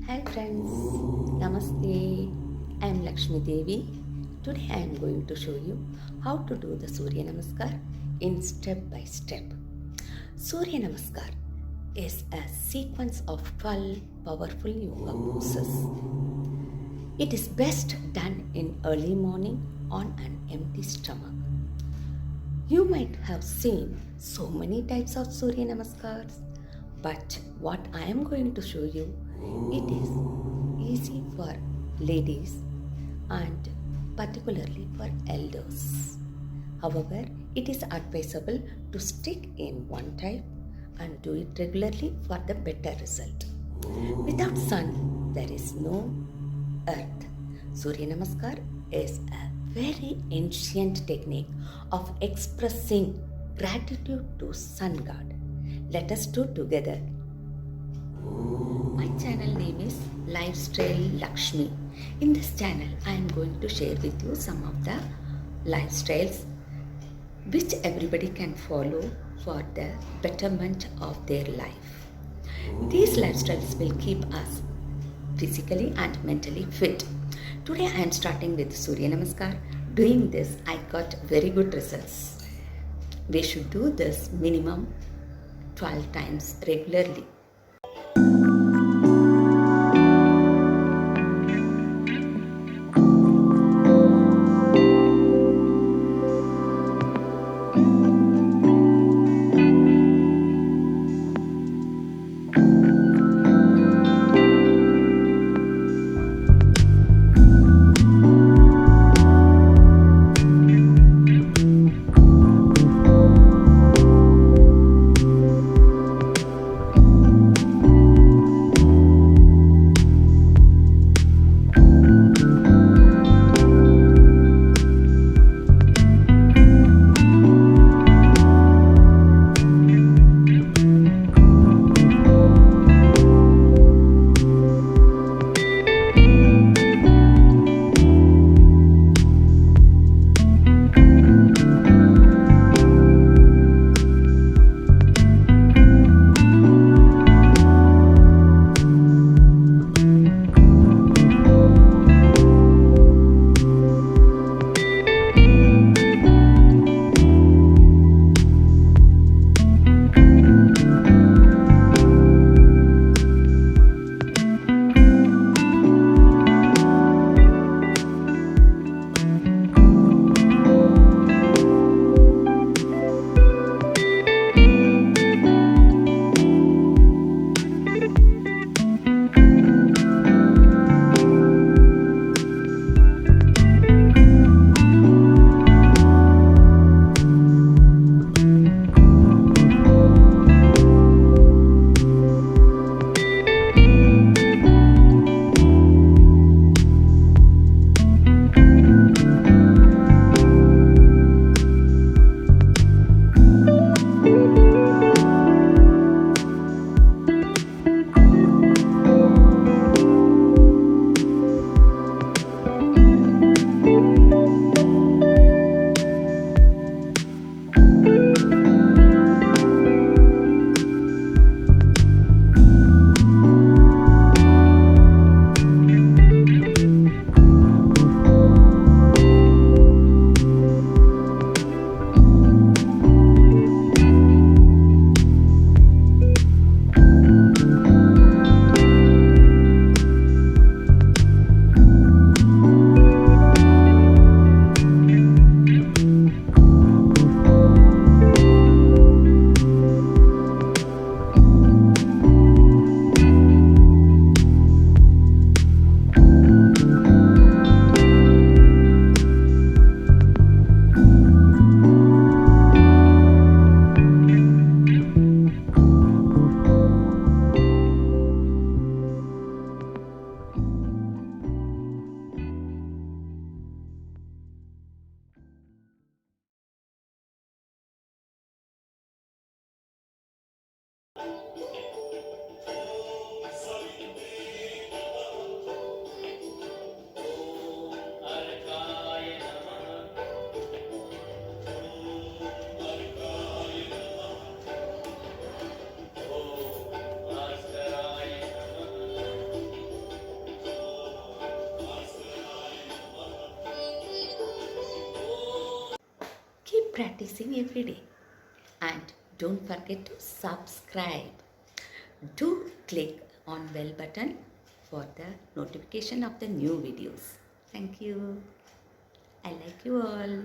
Hi friends, Namaste. I am Lakshmi Devi. Today I am going to show you how to do the Surya Namaskar in step by step. Surya Namaskar is a sequence of 12 powerful yoga poses. It is best done in early morning on an empty stomach. You might have seen so many types of Surya Namaskars, but what I am going to show you, it is easy for ladies and particularly for elders. However, it is advisable to stick in one type and do it regularly for the better result. Without sun, there is no earth. Surya Namaskar is a very ancient technique of expressing gratitude to Sun God. Let us do together. My channel name is Lifestyle Lakshmi. In this channel, I am going to share with you some of the lifestyles which everybody can follow for the betterment of their life. These lifestyles will keep us physically and mentally fit. Today I am starting with Surya Namaskar. Doing this, I got very good results. We should do this minimum 12 times regularly. practicing every day. And don't forget to subscribe. Do click on bell button for the notification of the new videos. Thank you. I like you all.